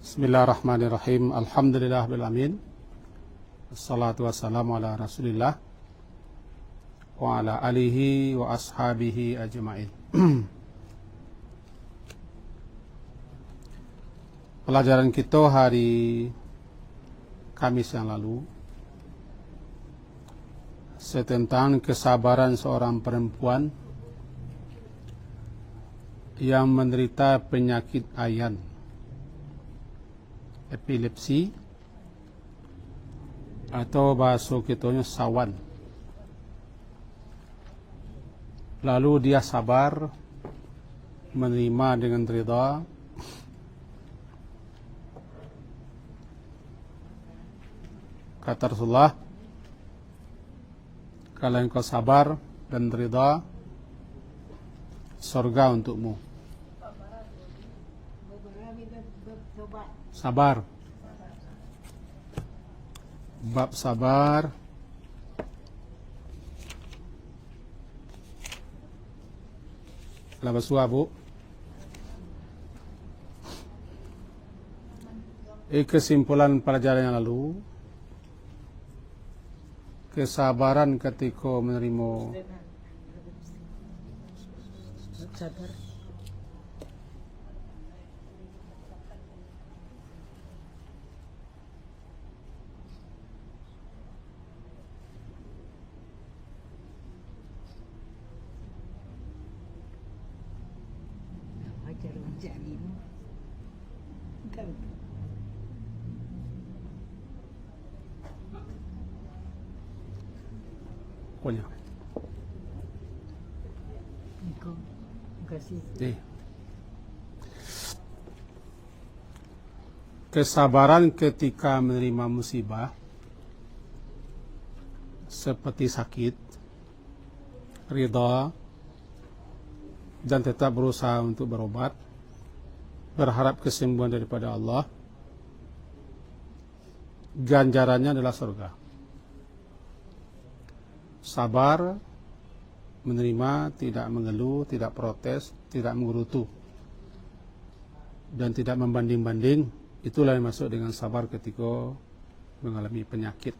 Bismillahirrahmanirrahim. Alhamdulillahirabbil alamin. Wassalatu wassalamu ala Rasulillah wa ala alihi wa ashabihi ajma'in. Pelajaran kita hari Kamis yang lalu tentang kesabaran seorang perempuan yang menderita penyakit ayan, epilepsi, atau bahasa kitanya sawan. Lalu dia sabar, menerima dengan ridha, kata Rasulullah, kalau engkau sabar dan ridha, surga untukmu. Sabar. Bab sabar. Labas Bu. Kesimpulan pelajaran yang lalu, kesabaran ketika menerima sabar. Wajar jarimu. Kan. pokoknya. Kasih. Kesabaran ketika menerima musibah seperti sakit, ridha, dan tetap berusaha untuk berobat, berharap kesembuhan daripada Allah, ganjarannya adalah surga. Sabar, menerima, tidak mengeluh, tidak protes, tidak menggerutu, dan tidak membanding-banding. Itulah yang masuk dengan sabar ketika mengalami penyakit.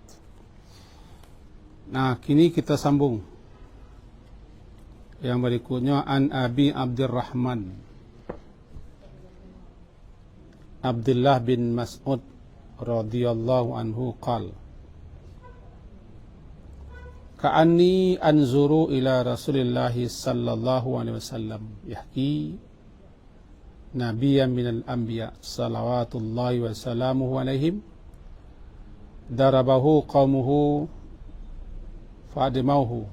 Nah, kini kita sambung. Yang berikutnya, an Abi Abdurrahman Abdullah bin Mas'ud radhiyallahu anhu qala, ka'anni anzuru ila Rasulillah sallallahu alaihi wasallam yahki nabiyyan minal anbiya salawatullahi wa salamuhu alaihim darabahu qaumuhu fa'adimauhu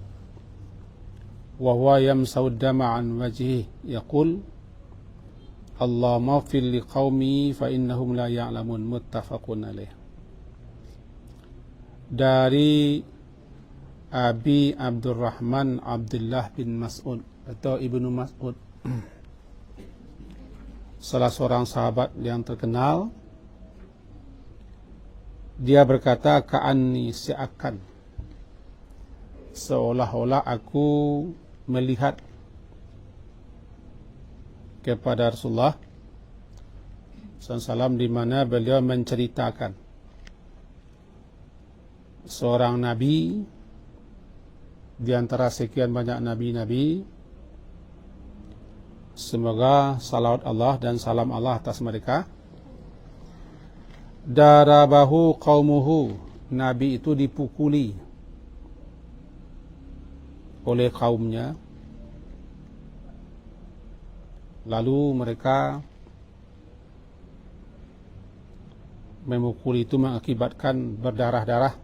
wa huwa yamsahu dama an wajhihi yaqul Allahumma ighfir li qaumi fa innahum la ya'lamun. Muttafaqun alaih. Dari Abi Abdurrahman Abdullah bin Mas'ud atau Ibnu Mas'ud, salah seorang sahabat yang terkenal. Dia berkata, ka'anni, seakan, seolah-olah aku melihat kepada Rasulullah SAW, di mana beliau menceritakan seorang nabi di antara sekian banyak nabi-nabi, semoga salawat Allah dan salam Allah atas mereka, darabahu qaumuhu, nabi itu dipukuli oleh kaumnya, lalu mereka memukuli itu mengakibatkan berdarah-darah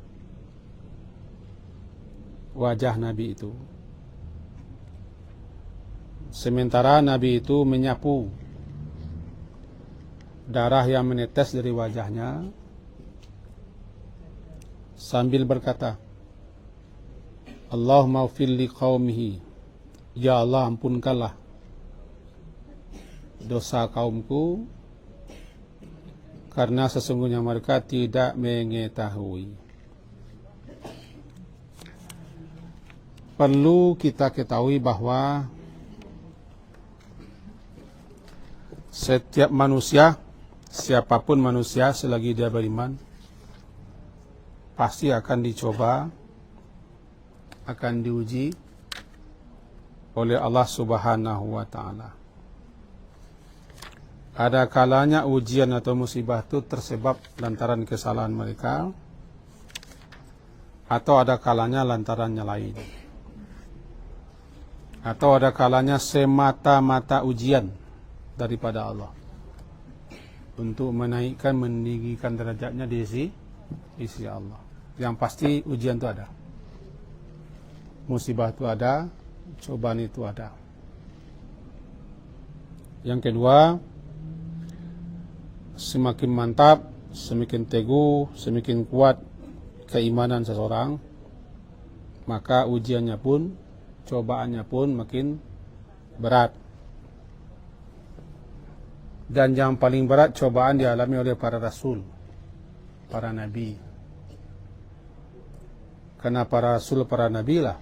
wajah Nabi itu. Sementara Nabi itu menyapu darah yang menetes dari wajahnya sambil berkata, Allahumma ighfir li qaumihi, ya Allah ampunkanlah dosa kaumku, karena sesungguhnya mereka tidak mengetahui. Perlu kita ketahui bahwa setiap manusia siapapun manusia selagi dia beriman pasti akan dicoba, akan diuji oleh Allah Subhanahu wa ta'ala. Ada kalanya ujian atau musibah itu tersebab lantaran kesalahan mereka, atau ada kalanya lantarannya lain, atau ada kalanya semata-mata ujian daripada Allah untuk menaikkan, meninggikan derajatnya di sisi Allah. Yang pasti ujian itu ada, musibah itu ada, cobaan itu ada. Yang kedua, semakin mantap, semakin teguh, semakin kuat keimanan seseorang, maka ujiannya pun, cobaannya pun makin berat. Dan yang paling berat cobaan dialami oleh para rasul, para nabi. Karena para rasul, para nabi lah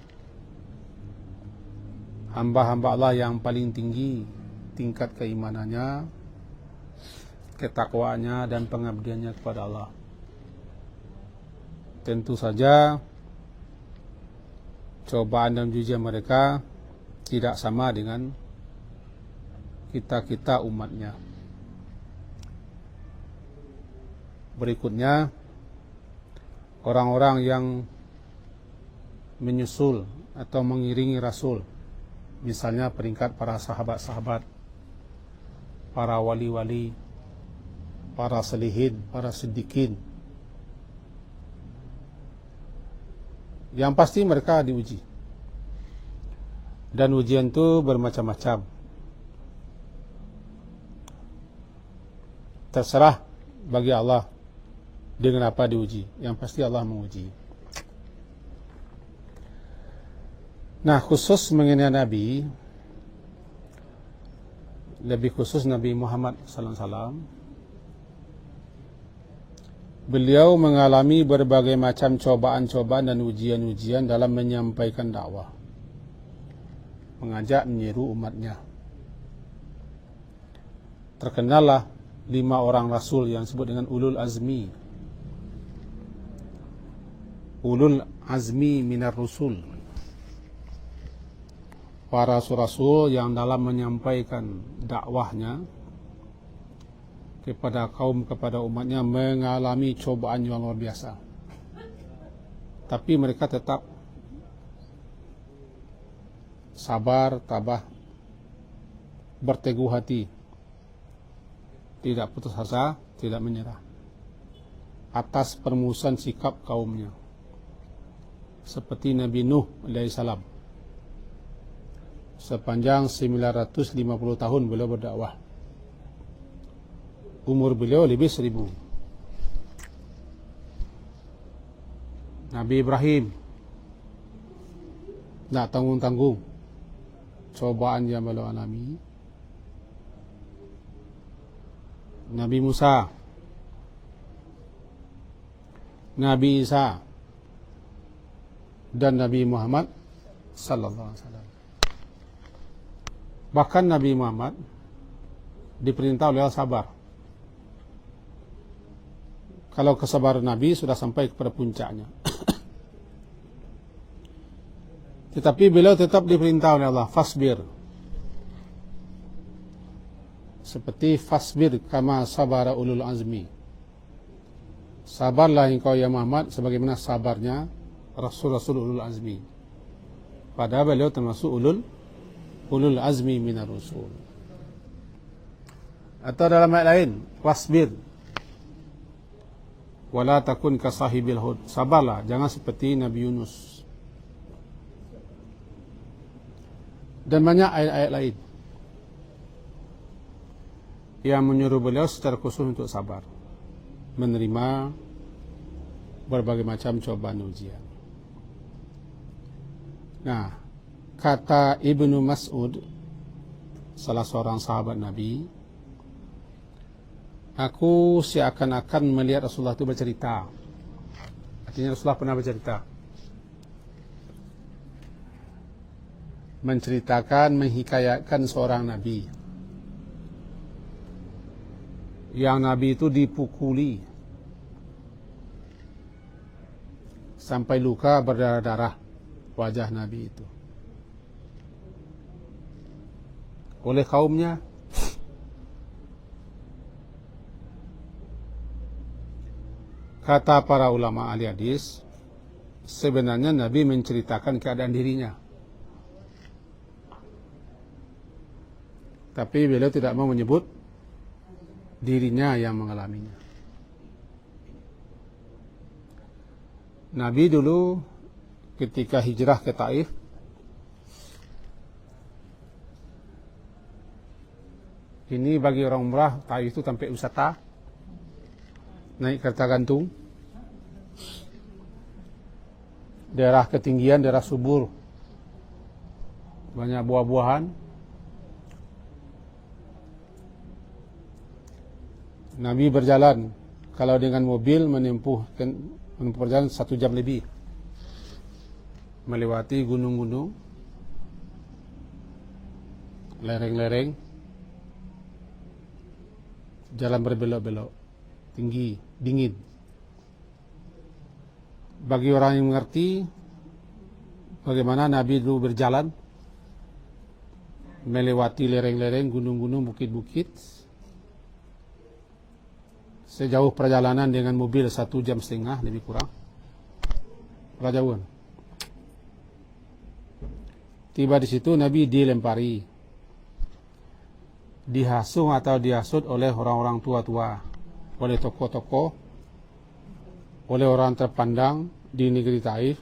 hamba-hamba Allah yang paling tinggi tingkat keimanannya, ketakwaannya, dan pengabdiannya kepada Allah. Tentu saja cobaan dan ujian mereka tidak sama dengan kita umatnya. Berikutnya, orang-orang yang menyusul atau mengiringi Rasul, misalnya peringkat para sahabat-sahabat, para wali-wali, para salihin, para siddiqin. Yang pasti mereka diuji. Dan ujian itu bermacam-macam. Terserah bagi Allah dengan apa diuji. Yang pasti Allah menguji. Nah, khusus mengenai Nabi, lebih khusus Nabi Muhammad SAW, beliau mengalami berbagai macam cobaan-cobaan dan ujian-ujian dalam menyampaikan dakwah, mengajak, menyeru umatnya. Terkenallah 5 orang Rasul yang disebut dengan Ulul Azmi. Ulul Azmi minar Rusul. Para Rasul yang dalam menyampaikan dakwahnya kepada kaum, kepada umatnya, mengalami cobaan yang luar biasa. Tapi mereka tetap sabar, tabah, berteguh hati, tidak putus asa, tidak menyerah atas permusuhan sikap kaumnya. Seperti Nabi Nuh alaihissalam, sepanjang 950 tahun beliau berdakwah. Umur beliau lebih 1000. Nabi Ibrahim tak tanggung-tanggung cobaan yang beliau alami. Nabi Musa, Nabi Isa, dan Nabi Muhammad sallallahu alaihi wasallam. Bahkan Nabi Muhammad diperintah oleh Allah sabar. Kalau kesabaran Nabi sudah sampai kepada puncaknya. Tetapi beliau tetap diperintah oleh Allah, fasbir. Seperti fasbir kama sabara ulul azmi. Sabarlah engkau ya Muhammad sebagaimana sabarnya Rasul-Rasul ulul azmi. Padahal beliau termasuk ulul azmi minar rusul. Atau dalam ayat lain, wasbir wala takun ka sahibil hud. Sabarlah, jangan seperti Nabi Yunus. Dan banyak ayat-ayat lain yang menyuruh beliau secara khusus untuk sabar, menerima berbagai macam cobaan ujian. Nah, kata Ibnu Mas'ud, salah seorang sahabat Nabi, aku seakan-akan melihat Rasulullah itu bercerita. Artinya Rasulullah pernah bercerita, menceritakan, menghikayatkan seorang Nabi yang Nabi itu dipukuli sampai luka berdarah-darah wajah Nabi itu oleh kaumnya. Kata para ulama ahli hadis, sebenarnya Nabi menceritakan keadaan dirinya, tapi beliau tidak mau menyebut dirinya yang mengalaminya. Nabi dulu ketika hijrah ke Taif, ini bagi orang umrah, Taif itu tempat wisata, naik kereta gantung, daerah ketinggian, daerah subur, banyak buah-buahan. Nabi berjalan, kalau dengan mobil menempuh perjalanan 1 jam lebih, melewati gunung-gunung, lereng-lereng, jalan berbelok-belok, tinggi, dingin. Bagi orang yang mengerti bagaimana Nabi dulu berjalan melewati lereng-lereng, gunung-gunung, bukit-bukit, sejauh perjalanan dengan mobil 1,5 jam lebih kurang, perjauhan. Tiba di situ Nabi dilempari, dihasung atau dihasut oleh orang-orang tua-tua, oleh tokoh-tokoh, oleh orang terpandang di negeri Taif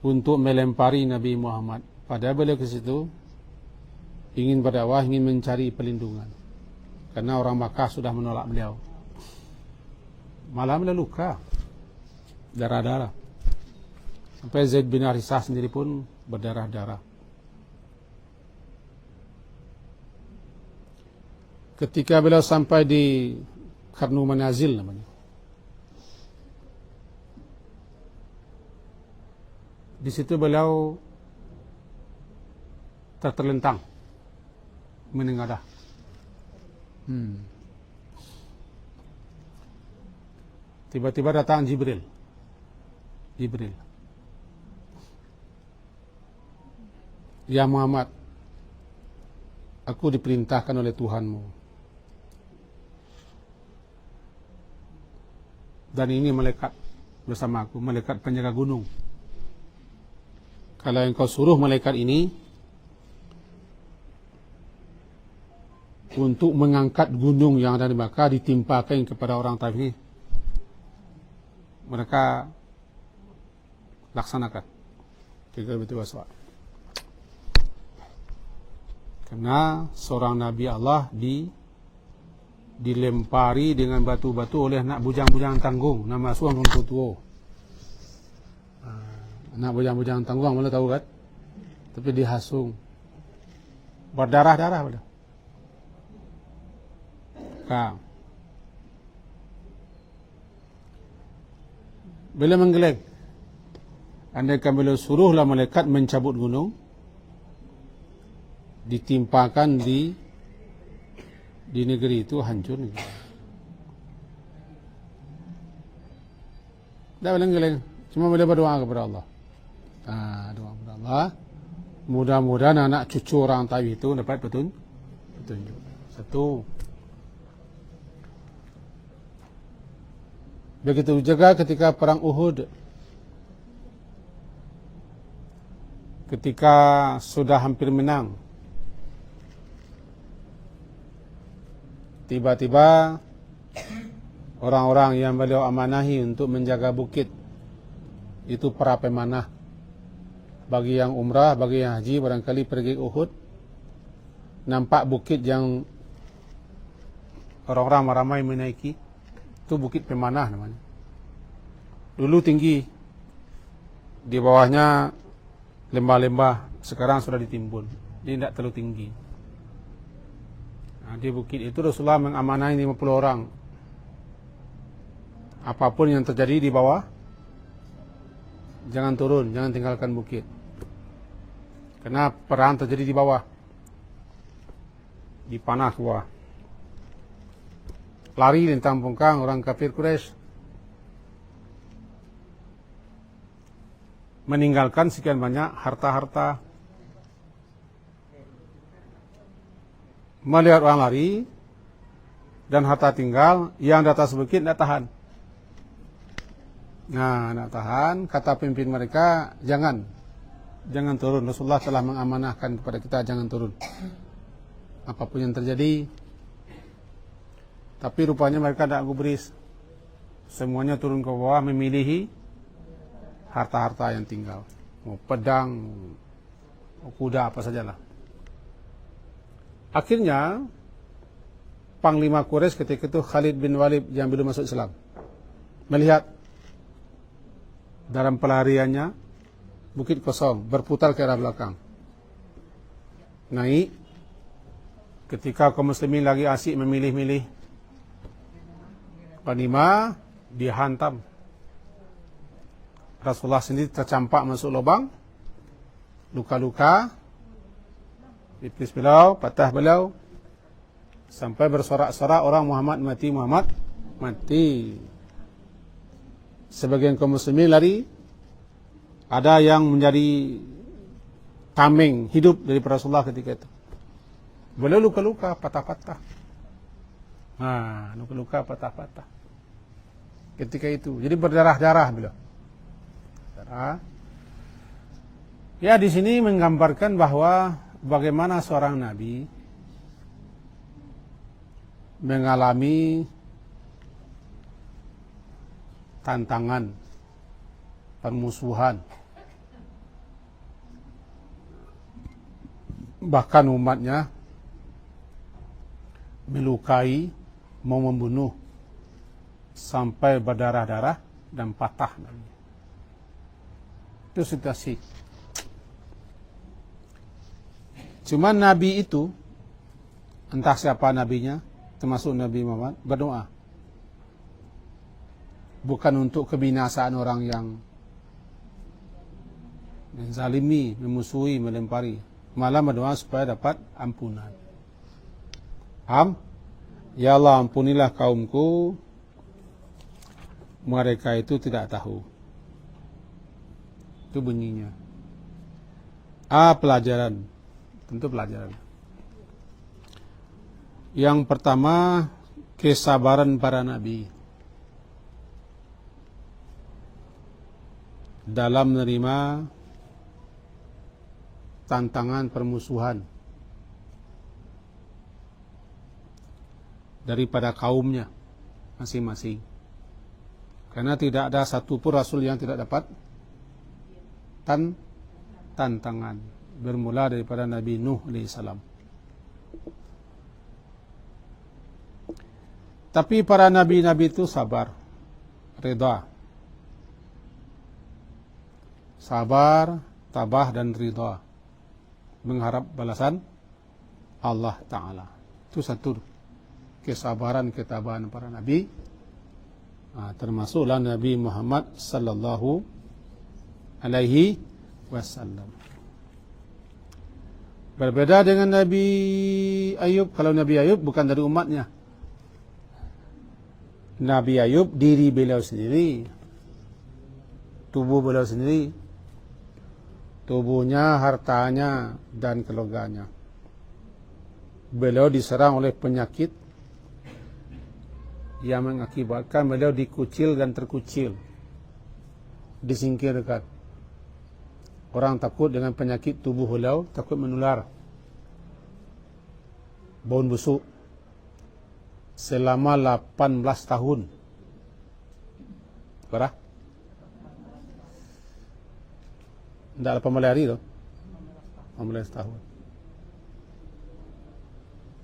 untuk melempari Nabi Muhammad. Padahal beliau ke situ ingin berdakwah, ingin mencari pelindungan, karena orang Makkah sudah menolak beliau. Malah beliau luka, darah-darah, sampai Zaid bin Harisah sendiri pun berdarah-darah. Ketika beliau sampai di Qarnu Manazil namanya, di situ beliau terlentang, menengadah. Tiba-tiba datang Jibril. Ya Muhammad, aku diperintahkan oleh Tuhanmu, dan ini malaikat bersama aku, malaikat penjaga gunung. Kalau engkau suruh malaikat ini untuk mengangkat gunung yang ada di Makkah, ditimpakan kepada orang Taif ini, mereka laksanakan. Kita betul waswa. Karena seorang Nabi Allah dilempari dengan batu-batu oleh anak bujang-bujang tanggung, nama suang Tutuo. Anak bujang-bujang tanggung, mana tahu kan? Tapi dihasung, berdarah-darah pada. Bila menggeleng, andaikan beliau suruhlah malaikat mencabut gunung, ditimpakan di negeri itu, hancur negeri. Tidak geleng-geleng, cuma beliau berdoa kepada Allah. Doa kepada Allah, mudah-mudahan anak cucu orang Taif itu dapat petunjuk. Satu. Begitu juga ketika perang Uhud, ketika sudah hampir menang, tiba-tiba orang-orang yang beliau amanahi untuk menjaga bukit itu para pemanah. Bagi yang umrah, bagi yang haji, barangkali pergi Uhud, nampak bukit yang orang-orang ramai menaiki, itu bukit pemanah namanya. Dulu tinggi, di bawahnya lembah-lembah, sekarang sudah ditimbun, jadi tidak terlalu tinggi. Di bukit itu Rasulullah mengamanahi 50 orang. Apapun yang terjadi di bawah, jangan turun, jangan tinggalkan bukit. Karena perang terjadi di bawah, di panah ke bawah. lari lintang pungkang orang kafir Quraisy, meninggalkan sekian banyak harta-harta. Melihat orang lari dan harta tinggal, yang di atas bukit tidak tahan. Nah, tidak tahan, kata pemimpin mereka, jangan turun. Rasulullah telah mengamanahkan kepada kita, jangan turun. Apapun yang terjadi. Tapi rupanya mereka tidak gubris. Semuanya turun ke bawah memilihi harta-harta yang tinggal. Mau pedang, mau kuda, apa sajalah. Akhirnya Panglima Quraisy ketika itu Khalid bin Walid yang belum masuk Islam melihat dalam pelariannya bukit kosong, berputar ke arah belakang, naik. Ketika kaum muslimin lagi asyik memilih-milih panglima, dihantam. Rasulullah sendiri tercampak masuk lubang, luka-luka, tipis beliau, patah beliau, sampai bersorak-sorak orang Muhammad mati. Sebagian kaum muslimin lari, ada yang menjadi tameng hidup dari Rasulullah ketika itu. Beliau luka-luka, patah-patah. Nah, luka-luka, patah-patah. Ketika itu, jadi berdarah-darah beliau. Darah. Ya, di sini menggambarkan bahwa bagaimana seorang nabi mengalami tantangan, permusuhan, bahkan umatnya melukai, mau membunuh, sampai berdarah-darah dan patah. Itu situasi. Cuma Nabi itu, entah siapa nabinya, termasuk Nabi Muhammad, berdoa. Bukan untuk kebinasaan orang yang menzalimi, memusuhi, melempari. Malah berdoa supaya dapat ampunan. Ya Allah, ampunilah kaumku, mereka itu tidak tahu. Itu bunyinya. Pelajaran. Tentu pelajaran. Yang pertama, kesabaran para nabi dalam menerima tantangan permusuhan daripada kaumnya masing-masing. Karena tidak ada satupun rasul yang tidak dapat tantangan. Bermula daripada Nabi Nuh alaihissalam. Tapi para nabi-nabi itu sabar, rida. Sabar, tabah dan rida. Mengharap balasan Allah Ta'ala. Itu satu kesabaran, ketabahan para nabi. Termasuklah Nabi Muhammad sallallahu alaihi wasallam. Berbeda dengan Nabi Ayub. Kalau Nabi Ayub bukan dari umatnya. Nabi Ayub diri beliau sendiri, tubuh beliau sendiri, tubuhnya, hartanya, dan keluarganya. Beliau diserang oleh penyakit yang mengakibatkan beliau dikucil dan terkucil, disingkirkan. Orang takut dengan penyakit tubuh beliau, takut menular. Bau busuk. Selama 18 tahun. Berapa? Tidak 18 hari tu. 18 tahun.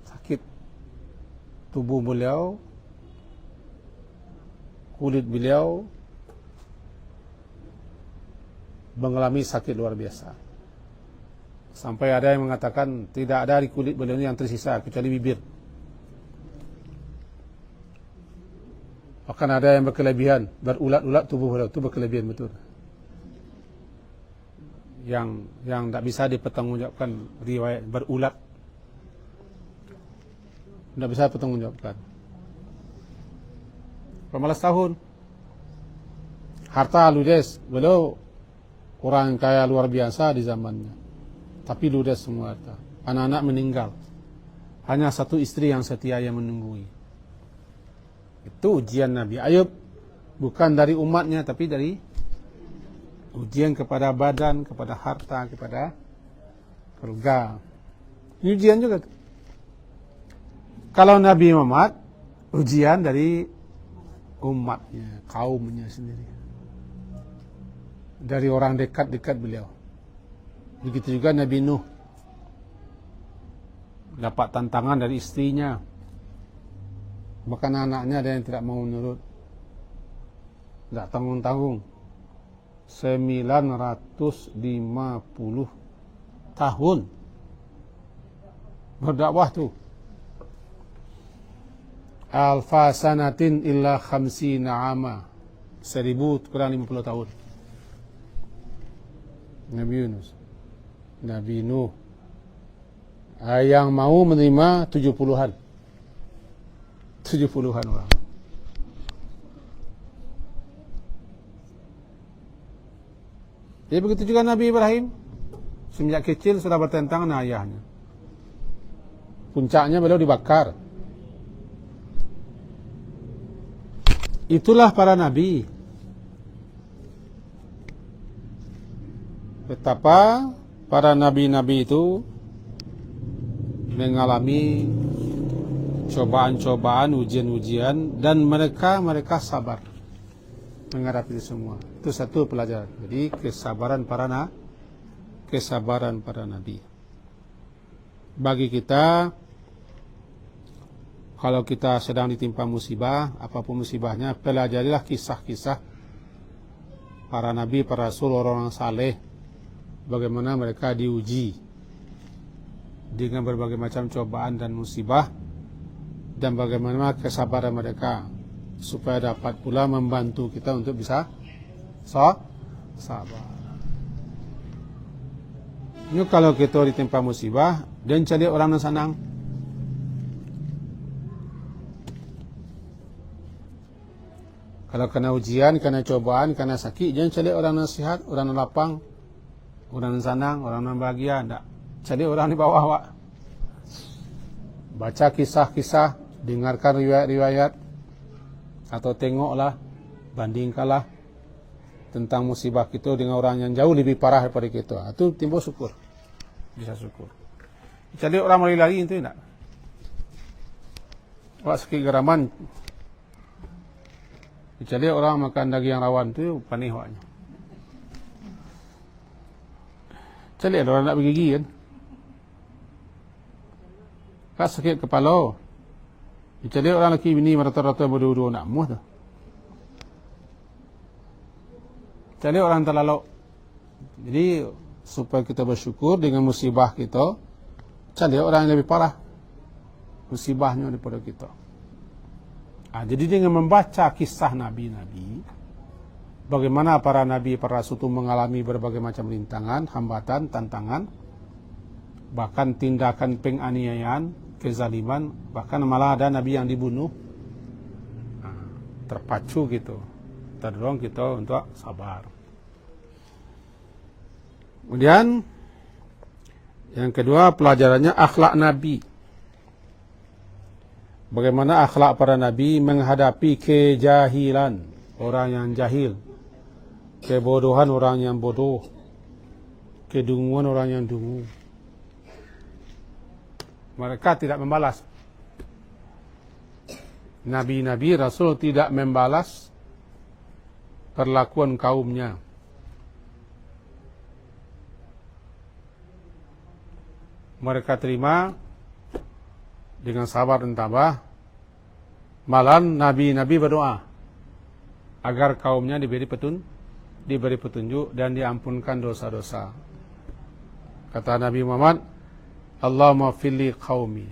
Sakit tubuh beliau, kulit beliau mengalami sakit luar biasa. Sampai ada yang mengatakan tidak ada di kulit beliau yang tersisa kecuali bibir. Bahkan ada yang berkelebihan, berulat-ulat tubuh beliau itu berkelebihan betul. Yang tidak bisa dipertanggungjawabkan, riwayat berulat. Tidak bisa dipertanggungjawabkan. 18 tahun. Harta ludes, beliau orang kaya luar biasa di zamannya. Tapi ludes semua harta. Anak-anak meninggal. Hanya satu istri yang setia yang menunggui. Itu ujian Nabi Ayub. Bukan dari umatnya, tapi dari ujian kepada badan, kepada harta, kepada keluarga. Ini ujian juga. Kalau Nabi Muhammad, ujian dari umatnya, kaumnya sendiri. Dari orang dekat-dekat beliau. Begitu juga Nabi Nuh. Dapat tantangan dari istrinya. Bahkan anaknya ada yang tidak mau menurut. Tidak tanggung-tanggung. 950 tahun berdakwah tuh. Alfa sanatin illa khamsina ama. 1000 kurang 50 tahun. Nabi Yunus, Nabi Nuh, yang mau menerima 70-an orang. Jadi begitu juga Nabi Ibrahim, semenjak kecil sudah bertentangan dengan ayahnya. Puncaknya beliau dibakar. Itulah para nabi. Betapa para nabi-nabi itu mengalami cobaan-cobaan, ujian-ujian, dan mereka sabar menghadapi itu semua. Itu satu pelajaran. Jadi kesabaran para nabi. Bagi kita, kalau kita sedang ditimpa musibah, apapun musibahnya, pelajarilah kisah-kisah para nabi, para rasul, orang-orang saleh. Bagaimana mereka diuji dengan berbagai macam cobaan dan musibah, dan bagaimana kesabaran mereka supaya dapat pula membantu kita untuk bisa sabar. Ini kalau kita ditimpa musibah dan cari orang yang senang. Kalau kena ujian, kena cobaan, kena sakit, jangan cari orang nasihat, orang lapang, orang senang, orang bahagia. Tak. Cari orang di bawah awak. Baca kisah-kisah, dengarkan riwayat-riwayat, atau tengoklah, bandingkanlah tentang musibah kita dengan orang yang jauh lebih parah daripada kita. Itu timbul syukur. Bisa syukur. Cari orang lari-lari itu tak. Awak sakit geraman, cari orang makan daging yang rawan itu panih awaknya. Cari ada orang nak bergigi kan. Kak sakit kepala. Cari orang lelaki bini rata-rata berdua-dua nak muh tu. Cari orang terlalu. Jadi supaya kita bersyukur dengan musibah kita, cari orang yang lebih parah musibahnya daripada kita. Jadi dengan membaca kisah nabi-nabi, bagaimana para nabi, para rasul itu mengalami berbagai macam rintangan, hambatan, tantangan, bahkan tindakan penganiayaan, kezaliman, bahkan malah ada nabi yang dibunuh. Terpacu gitu, terdorong kita untuk sabar. Kemudian yang kedua, pelajarannya akhlak nabi. Bagaimana akhlak para nabi menghadapi kejahilan orang yang jahil, kebodohan orang yang bodoh, kedunguan orang yang dungu. Mereka tidak membalas. Nabi-nabi Rasul tidak membalas perlakuan kaumnya. Mereka terima dengan sabar dan tabah. Malah nabi-nabi berdoa agar kaumnya diberi petunjuk dan diampunkan dosa-dosa. Kata Nabi Muhammad, Allahumma fili qaumi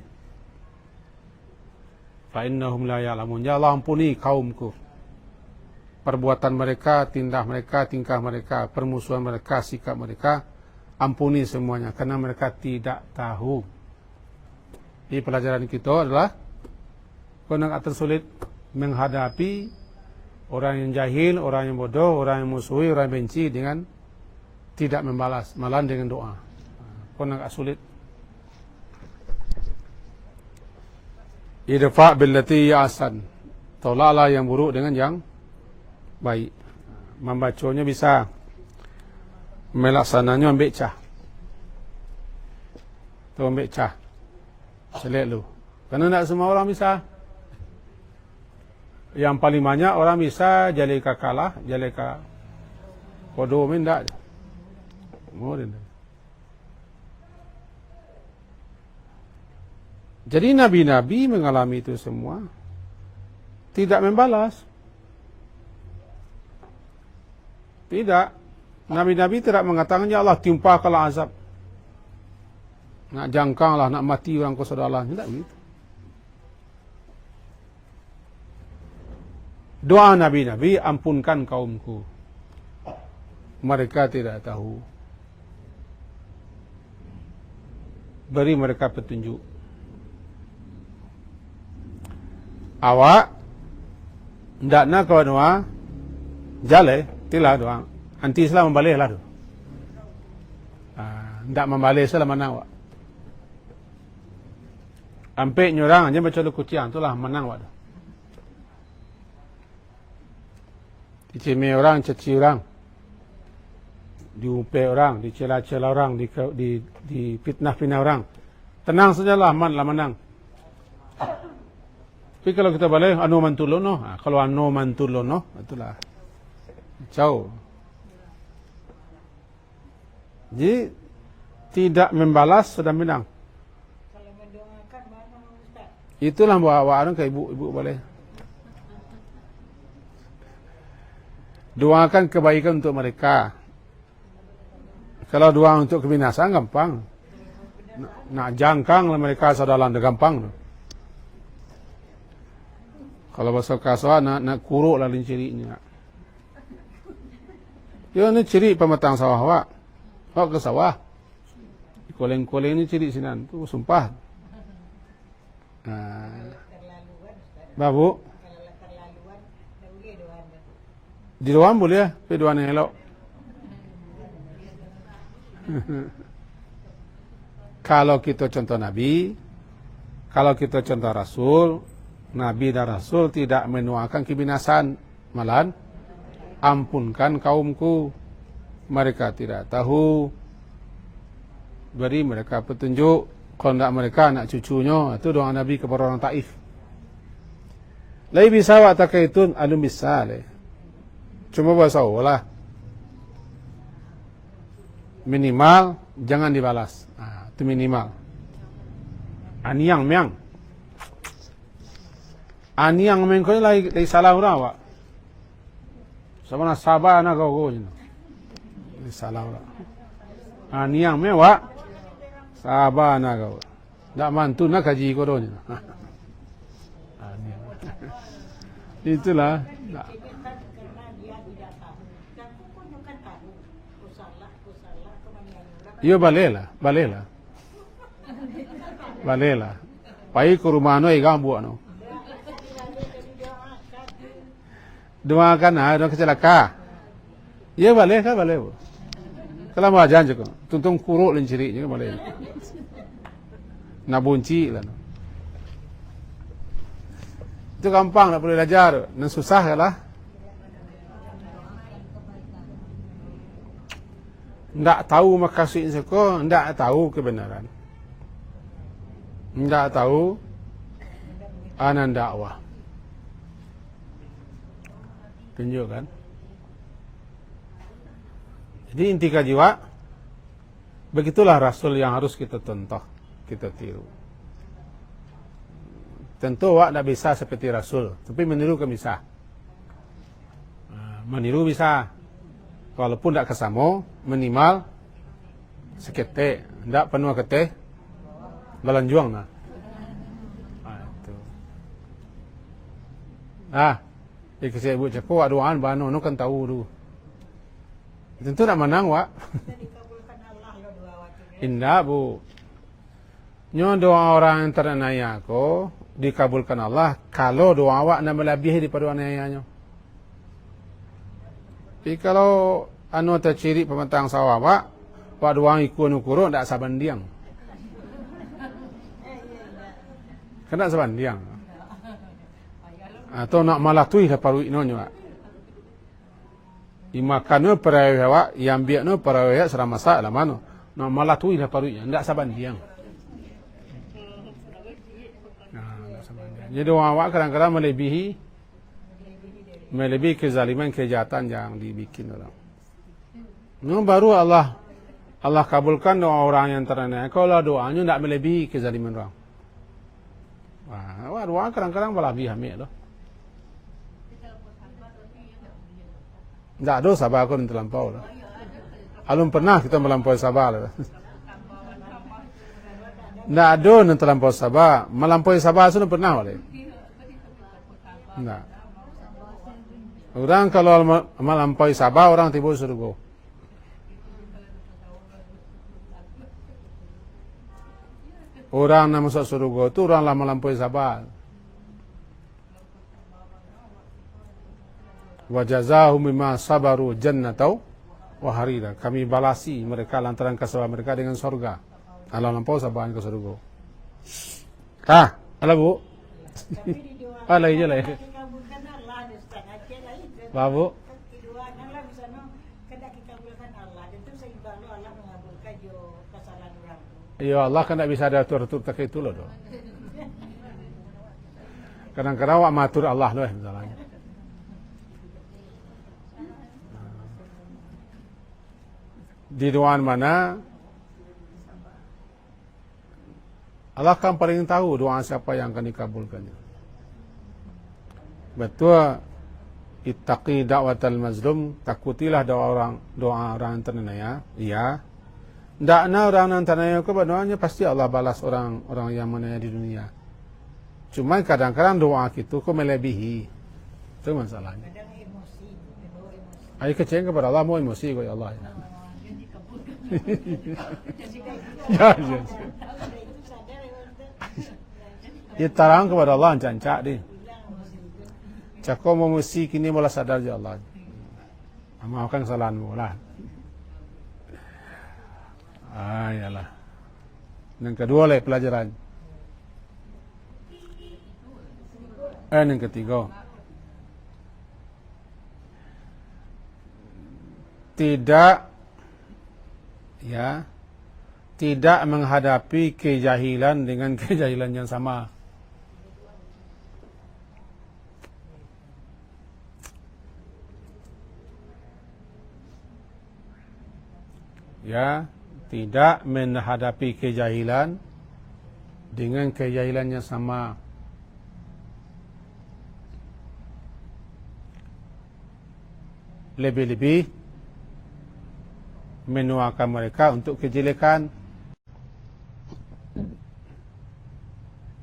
fa innahum la ya'lamun. Ya Allah, ampuni kaumku. Perbuatan mereka, tindak mereka, tingkah mereka, permusuhan mereka, sikap mereka, ampuni semuanya karena mereka tidak tahu. Di pelajaran kita adalah kau nak tersulit menghadapi Orang yang jahil, orang yang bodoh, orang yang musuhi, orang yang benci dengan tidak membalas, malah dengan doa. Pun agak sulit. Idfa' billati ahsan. Tolaklah yang buruk dengan yang baik. Membacanya bisa, melaksananya ambil cah. Tu ambil cah. Selit lu. Kerana tak semua orang bisa. Yang paling banyak orang bisa jalika kalah, jalika bodoh min tak. Jadi nabi-nabi mengalami itu semua, tidak membalas. Tidak. Nabi-nabi tidak mengatakan, ya Allah timpakanlah azab. Nak jangkanglah, nak mati orang kau saudara. Tidak begitu. Doa nabi-nabi, ampunkan kaumku. Mereka tidak tahu. Beri mereka petunjuk. Awak ndak nak kau doa, jale, tilah doa. Anti Islam membalik lah tu. Ndak membalik selama mana awak. Ampe nyorang aja baca lu kuciang, itulah menang awak tu. Dicemeh orang, caci orang, diumpai orang, dicela-cela orang, di fitnah-fitnah orang. Tenang sajalah, aman lah menang. Tapi kalau kita balik, anu mantulono, kalau anu mantulono, itulah jauh. Jadi tidak membalas sudah menang. Kalau mendoakan mana Ustaz? Itulah bawa orang ke ibu boleh. Doakan kebaikan untuk mereka. Kalau doa untuk kebinasaan gampang. Nak jangkang mereka sadalah gampang. Kalau bahasa kasar nak kuruk lah cirinya. Ya ni ciri pemetang sawah awak. Awak ke sawah. Koleng-koleng ni ciri sinan tu sumpah. Babu. Di doan boleh, tapi doan yang elok. Kalau kita contoh Nabi, kalau kita contoh Rasul, Nabi dan Rasul tidak menuakan kebinasaan, malahan ampunkan kaumku, mereka tidak tahu, beri mereka petunjuk, kalau tidak mereka anak cucunya, itu doa Nabi kepada orang Taif. Lai bisa wa takaitun anu bisa le. Cuma bahasa Allah. Minimal jangan dibalas. Itu minimal. Aniang meang. Aniang meang ko lai salah orang wa. Sama sabar na kau ni. Salah orang. Aniang meang wa. Sabar na kau. Dak mantu nak kaji ko do ni. Itulah. Yo balela. Pai ke rumah no igang buat no. Doakan doa kecelaka. Yo bale. Kalau mau janji ko, tuntung kuruk lenciri je bale. Na bunci lah no. Itu gampang nak boleh belajar, nan susah lah. Ndak tahu makasih seko, ndak tahu kebenaran. Ndak tahu anan dakwah. Tunjukkan. Jadi inti kajiwa, begitulah Rasul yang harus kita contoh, kita tiru. Tentu awak tak bisa seperti Rasul, tapi meniru kan bisa. Meniru bisa. Walaupun tak kesamo, minimal seketik, tak penuh ketih, balanjuang lah. Itu. Ikut ibu cakap, wak doaan bano, no kan tahu tu. Tentu nak menang wak. Indah bu. Nyo doa orang yang ternaya ko dikabulkan Allah kalau doa awak nak melebihi daripada doa ayahnya. Tapi kalau anu terciri pematang sawah wak doang ikut ukurun tak sabandiang. Kena sabandiang. Atau nak malah tuih lah paruik nonyo. Imakan perawai wak, yang biak perawai seramasa lah mano. Nak malah tuih lah paruiknya, tak sabandiang. Jadi orang awak kadang-kadang melebihi kezaliman, kejahatan yang dibikin orang. Nah, baru Allah kabulkan doa orang yang teraniaya. Kalau doanya tidak melebihi kezaliman orang. Wah, doa kadang-kadang berlebih ambil loh. Tak ada sabar aku yang terlampau lah. Alun pernah kita melampaui sabar lah. Tak ada yang terlampau sabar. Melampaui sabar sudah pernah boleh. Tak. Orang kalau melampaui sabar, orang tiba surga. Orang nak masuk surga itu oranglah melampaui sabar. Wa jazahum bima sabaru jannatau wa harira. Kami balasi mereka lantaran kesabaran mereka dengan surga. Allah lampau sabaran ke surga. Alah bu. Alah je lah. Babu. Ya Allah kan tak bisa ada atur tak itu loh. Kadang-kadang awak matur Allah loh misalnya. Di doaan mana Allah kan paling tahu doa siapa yang akan dikabulkannya. Betul, ittaqi da'watal mazlum, takutilah doa orang yang teraniaya. Iya. Ndakna orang yang teraniaya kepada doanya pasti Allah balas orang yang menaniaya di dunia. Cuma kadang-kadang doa kita kok melebihi. Itu masalahnya. Ayo kecewa kepada Allah, mau emosi kepada Allah. Ya. Dia tarang kepada Allah cancak dia. Cakap memusi kini mula sadar je Allah. Maafkan kesalahanmu lah. Yalah. Yang kedua lah pelajaran. Yang ketiga. Tidak menghadapi kejahilan dengan kejahilan yang sama. Tidak menghadapi kejahilan dengan kejahilan yang sama. Lebih-lebih menuakan mereka untuk kejelekan.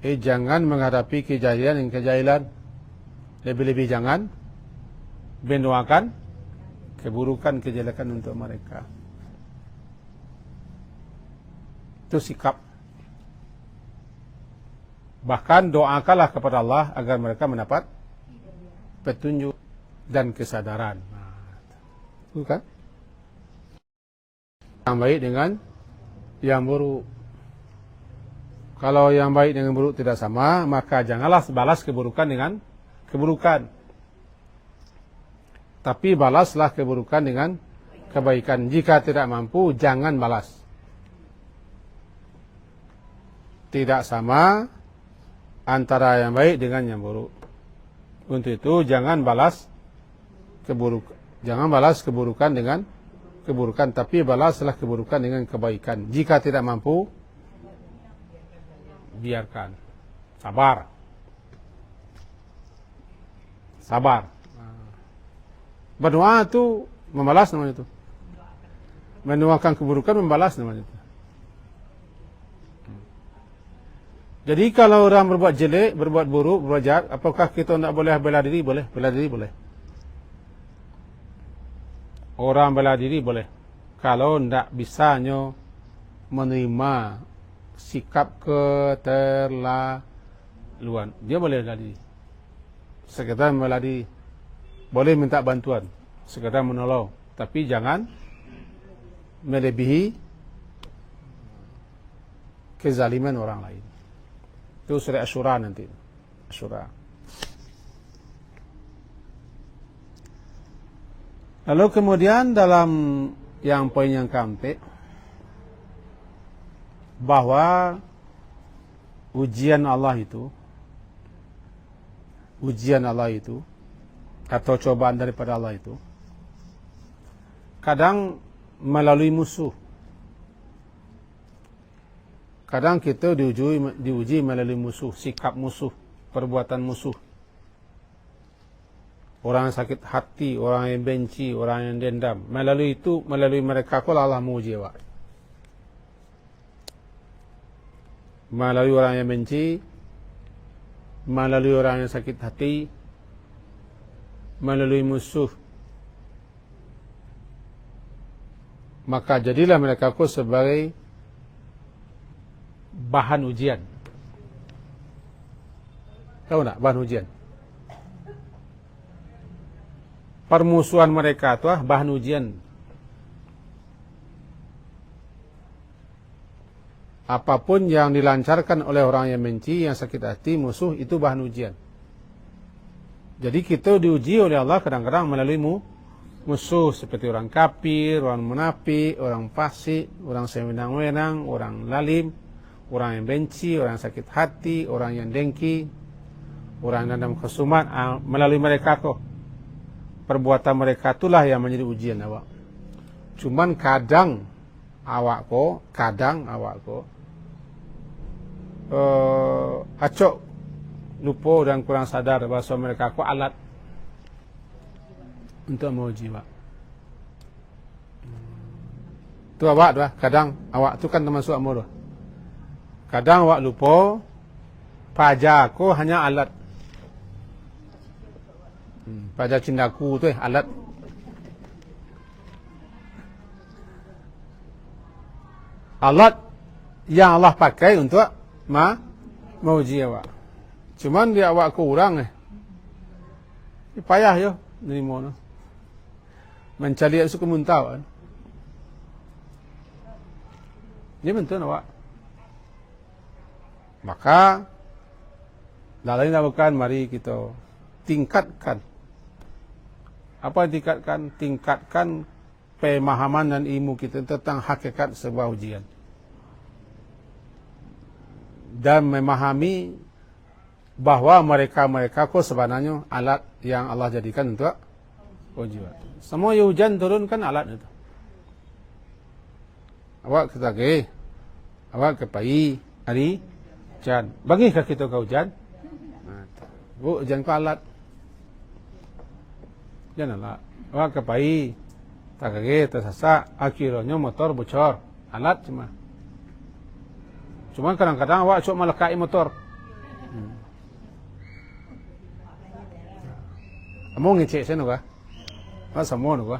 Jangan menghadapi kejahilan dengan kejahilan. Lebih-lebih jangan menuakan keburukan, kejelekan untuk mereka. Itu sikap. Bahkan doakanlah kepada Allah agar mereka mendapat petunjuk dan kesadaran. Bukan? Yang baik dengan yang buruk. Kalau yang baik dengan buruk tidak sama, maka janganlah balas keburukan dengan keburukan. Tapi balaslah keburukan dengan kebaikan. Jika tidak mampu, jangan balas. Tidak sama antara yang baik dengan yang buruk. Untuk itu jangan balas keburukan dengan keburukan, tapi balaslah keburukan dengan kebaikan. Jika tidak mampu, biarkan. Sabar. Berdoa itu membalas namanya itu. Mendoakan keburukan membalas namanya itu. Jadi kalau orang berbuat jelek, berbuat buruk, berbuat jahat, apakah kita tidak boleh bela diri? Boleh. Bela diri boleh. Orang bela diri boleh. Kalau tidak bisanya menerima sikap keterlaluan, dia boleh bela diri. Sekedar bela diri. Boleh minta bantuan. Sekedar menolong, tapi jangan melebihi kezaliman orang lain. Itu surah Asyura nanti. Asyura. Lalu kemudian dalam yang poin yang keempat, bahwa ujian Allah itu atau cobaan daripada Allah itu kadang melalui musuh. Kadang kita diuji melalui musuh, sikap musuh, perbuatan musuh. Orang yang sakit hati, orang yang benci, orang yang dendam. Melalui mereka kalau Allah menguji awak. Melalui orang yang benci, melalui orang yang sakit hati, melalui musuh. Maka jadilah mereka sebagai bahan ujian. Tahu tak bahan ujian? Permusuhan mereka itu bahan ujian. Apapun yang dilancarkan oleh orang yang benci, yang sakit hati, musuh, itu bahan ujian. Jadi kita diuji oleh Allah kadang-kadang melalui musuh, seperti orang kafir, orang munafik, orang fasik, orang sewenang-wenang, orang lalim, orang yang benci, orang yang sakit hati, orang yang dengki, orang yang dendam kesumat. Melalui mereka perbuatan mereka itulah yang menjadi ujian awak. Cuman kadang awak acok lupa dan kurang sadar bahawa mereka alat untuk menguji awak. Tu awak tu kadang awak tu kan termasuk amur. Kadang awak lupa pajar aku hanya alat. Pajar cindaku tu alat. Alat yang Allah pakai untuk menguji awak. Cuman dia awak kurang payah yo nerima no. Mencari suku muntah kan. Dia betul awak. Maka dalam ini bukan mari kita tingkatkan. Apa tingkatkan? Tingkatkan pemahaman dan ilmu kita tentang hakikat sebuah ujian. Dan memahami bahawa mereka sebenarnya alat yang Allah jadikan untuk ujian. Semua hujan turunkan alat itu. Awak kata awak kepai hari hujan. Bagikah kita ke hujan? Bu, hujan ke alat. Janganlah. Awak kepai tak tersasak, akhirnya motor bocor. Alat cuma kadang-kadang awak cuma melekai motor. Kamu ngecek saya nuka? Semua nuka?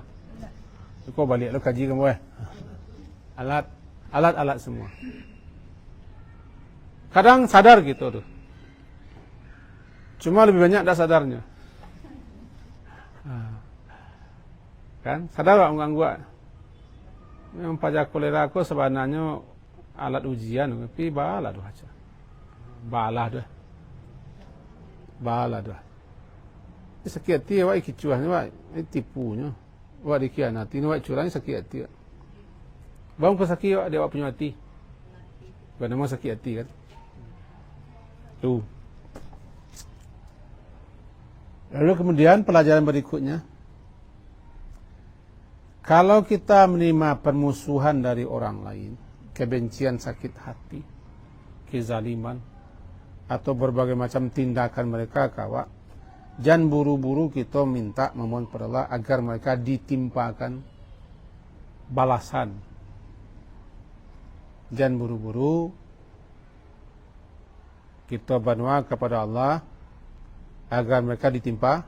Kau balik lo kaji kamu alat semua. Kadang sadar gitu tuh. Cuma lebih banyak tak sadarnya. Kan? Sadar tak mengganggu? Yang pajak kolera aku sebenarnya alat ujian, tapi balah tu aja. Balah tu. Sakit hati awak kicuah ni awak tipunya. Awak dikhianati ni awak curang sakit hati. Bang pesakit awak dia awak punya hati. Bagaimana sakit hati kan? Tu. Lalu kemudian pelajaran berikutnya, kalau kita menerima permusuhan dari orang lain, kebencian, sakit hati, kezaliman, atau berbagai macam tindakan mereka kawak, jangan buru-buru kita minta memohon kepada Allah agar mereka ditimpakan balasan. Jangan buru-buru kita berdoa kepada Allah agar mereka ditimpa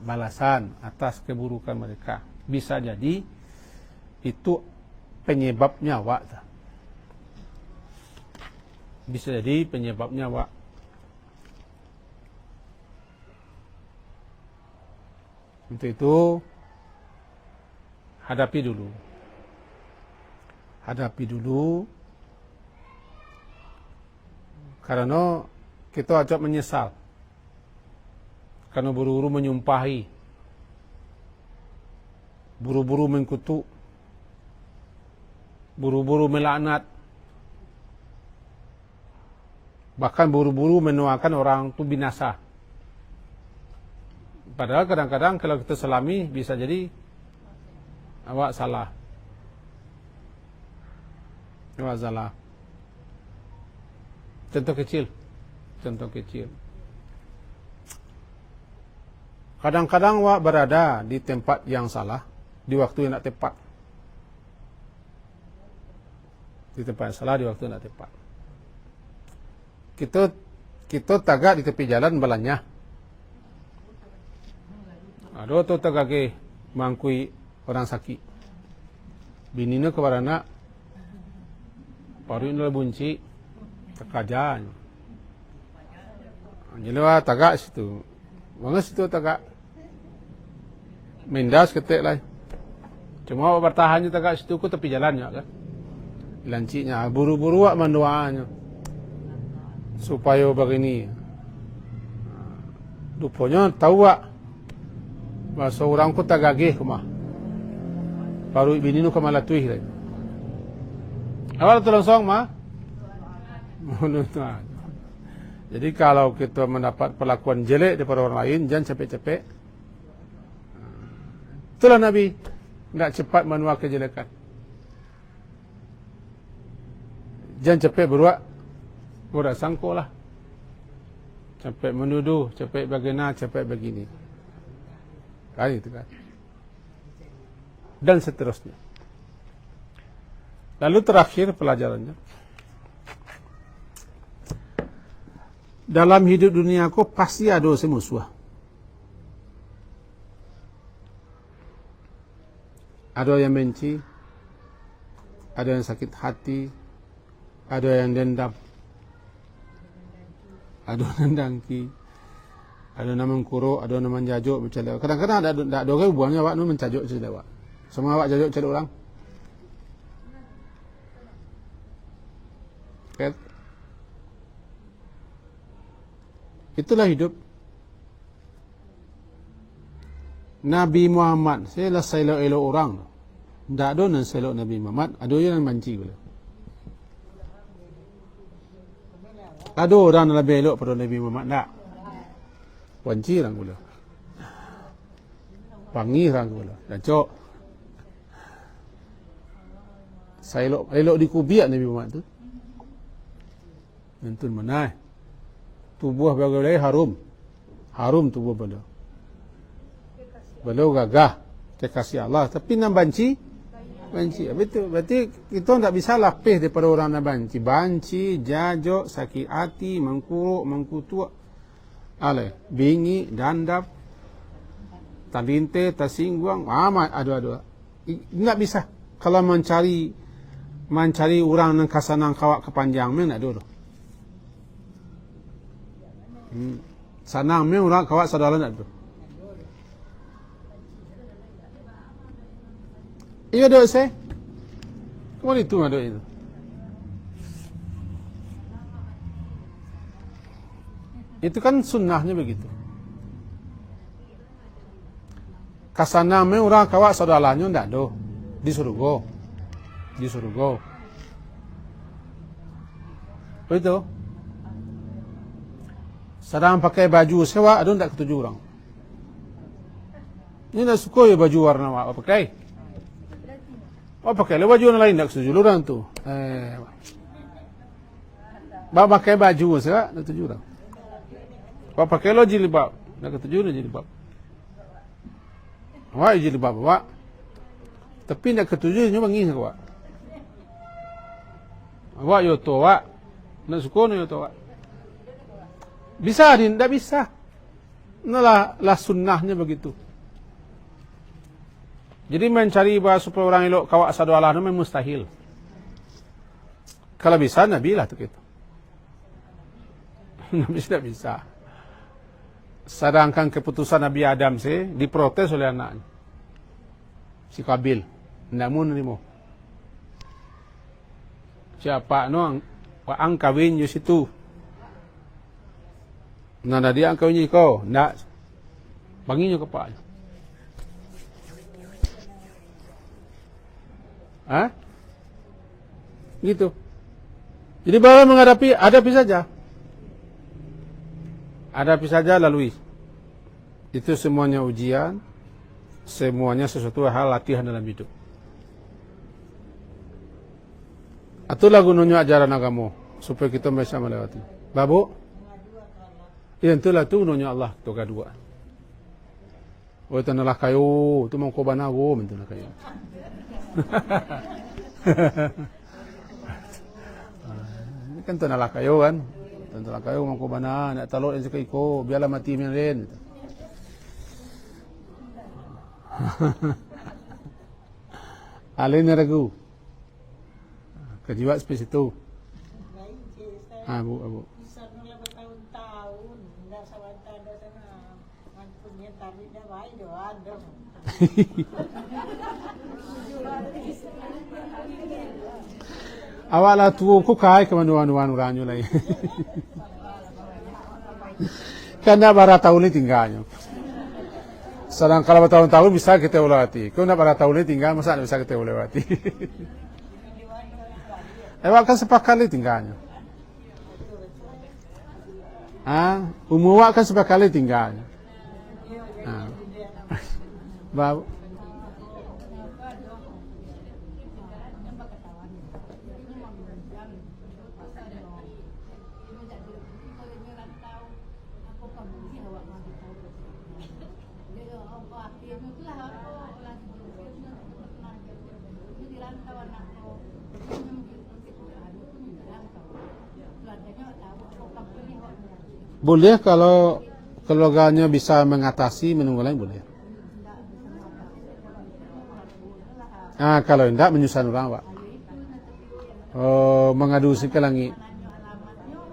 balasan atas keburukan mereka. Bisa jadi itu penyebabnya awak. Bisa jadi penyebabnya awak. Untuk itu hadapi dulu karena kita ajak menyesal karena buru-buru menyumpahi, buru-buru mengkutuk, buru-buru melaknat, bahkan buru-buru mendoakan orang itu binasa. Padahal kadang-kadang kalau kita selami bisa jadi awak salah. Awak salah. Contoh kecil. Kadang-kadang awak berada di tempat yang salah, di waktu yang tak tepat. Di tempat yang salah, di waktu yang tak tepat. Kita tagak di tepi jalan balanya. Ada tu tagake mangkui orang sakit. Binina kepada anak, paru ini bunci, terkajan. Jadi tagak situ, mana situ tagak. Mendas ketik lah. Cuma bertahan je tagak situ ku tepi jalannya kan. Lancinya buru-buru wak mendoanya supaya begini. Rupanya tahu wak. Masa orang ku tagagih kumah. Baru bini nu kemalatui lagi. Awal tu langsung mah. Jadi kalau kita mendapat perlakuan jelek daripada orang lain, jangan capek-capek. Itulah Nabi, tidak cepat menuai kejelekan. Jangan capek buat sangko lah. Capek menuduh, capek bagaimana, capek begini. Kan itu kan. Dan seterusnya. Lalu terakhir pelajarannya. Dalam hidup dunia aku pasti ada semusuh. Ada yang benci, ada yang sakit hati, ada yang dendam, ada yang dengki, ada yang mengkuruk, ada yang menjajuk, bercela. Kadang-kadang ada orang hubungannya awak nu mencajuk cerita awak. Semua awak jajuk cerita orang. Okay. Itulah hidup. Nabi Muhammad, saya lah selok-elok orang. Tak ada yang selok Nabi Muhammad, ada yang benci pula. Ada orang yang lebih elok pada Nabi Muhammad, tak. Benci orang pula. Panggil orang pula. Dan cok. Saya elok dikubiak Nabi Muhammad tu. Nentun mana? Tubuh bagi harum. Harum tubuh beliau. Beliau gagah, kekasih Allah. Tapi nak banci, betul. Berarti kita tak bisa lapis daripada orang nak banci. Banci, jajok, sakit hati, mengkuruk, mengkutuk, bingi, dandap, talinte, tersinggung, amat ada. Tak bisa. Kalau mencari orang yang kasanang kawak kepanjang, memang tak ada. Sanang memang orang kawak saudara tak ada. Iya dok saya. Kemana itu dok itu? Itu kan sunnahnya begitu. Kasaname orang kawak saudaranya ndak do. Di surga. Begitu. Sedang pakai baju sewa, ada ndak ketujuh orang. Ini nak suka ya baju warna apa pakai? Oh pakai baju yang lain tak setuju orang tu. Pakai baju saya tak setuju orang. Pakai lo jilbab, tak setuju lo jilbab. Awak jilbab awak. Tapi tak setuju nyo bangis awak. Awak yo to awak. Nak suka no yo to awak. Bisa ni, tak bisa. Nalah sunnahnya begitu. Jadi mencari supaya orang elok kawak sadu Allah itu memang mustahil. Kalau bisa, Nabi lah tu kita. Nabi tidak bisa. Sedangkan keputusan Nabi Adam diprotes oleh anaknya, si Kabil. Tidak mau nerima. Siapa no ang kawin yo situ. Nada dia ang kawin ko. Ndak. Banginyo kepala. Hah? Gitu. Jadi bahwa menghadapi, hadapi saja. Hadapi saja, lalui. Itu semuanya ujian, semuanya sesuatu hal latihan dalam hidup. Itulah gunanya ajaran agama, supaya kita bisa melewati. Babu? Ya, itulah tu gunanya Allah, tu kedua. Oh, itu nalah kayu, itu mau kobana go, itu nalah kayu. Ini kan tu nalah kayu kan. Tentang kayu mau kobana, nak taluk yang suka iko, biarlah mati mirin. Alin ragu. Kejiwa seperti itu. Abu. Bisa nula bertahun-tahun, ndak sawanta ada sana. Punya tarik dah baik dah ada. Awala tu ku kai ke manuan-nuan uranyo lai. Karena bara tahun ini tinggalnya. Sedang kalau bertahun-tahun bisa kita lewati. Kalau nak bara tahun ini tinggal, masa tidak bisa kita lewati. Kan sepakali tinggalnya. Umur kan sepakali tinggalnya. Baru. Boleh kalau keluarganya bisa mengatasi menunggu lain boleh. Kalau tidak menyusahkan orang, Pak. Mengadu ke langit.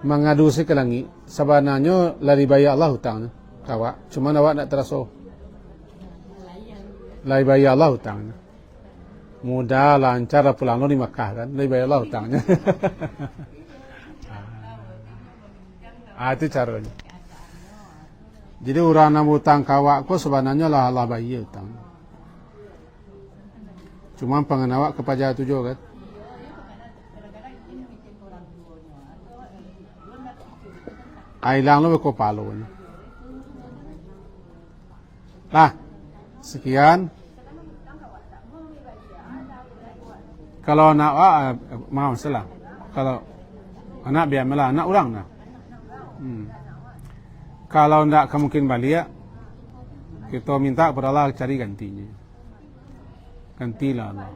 Mengadu ke langit. Sebenarnya lari bayar Allah hutangnya. Kawak. Cuma awak nak terasa. Lari bayar Allah hutangnya. Mudah lancar pulang di Makkah kan. Lari bayar Allah hutangnya. Itu caranya. Jadi orang nak hutang kawak ko sebenarnya lah Allah bayar hutang. Cuma pengenawak kepada itu juga kan. Ailang lo ko palo. Lah, sekian. Kalau nak mau salah. Kalau anak biar malah anak orang dah. Kalau tidak kemungkinan balik, kita minta kepada Allah cari gantinya. Gantilah Allah.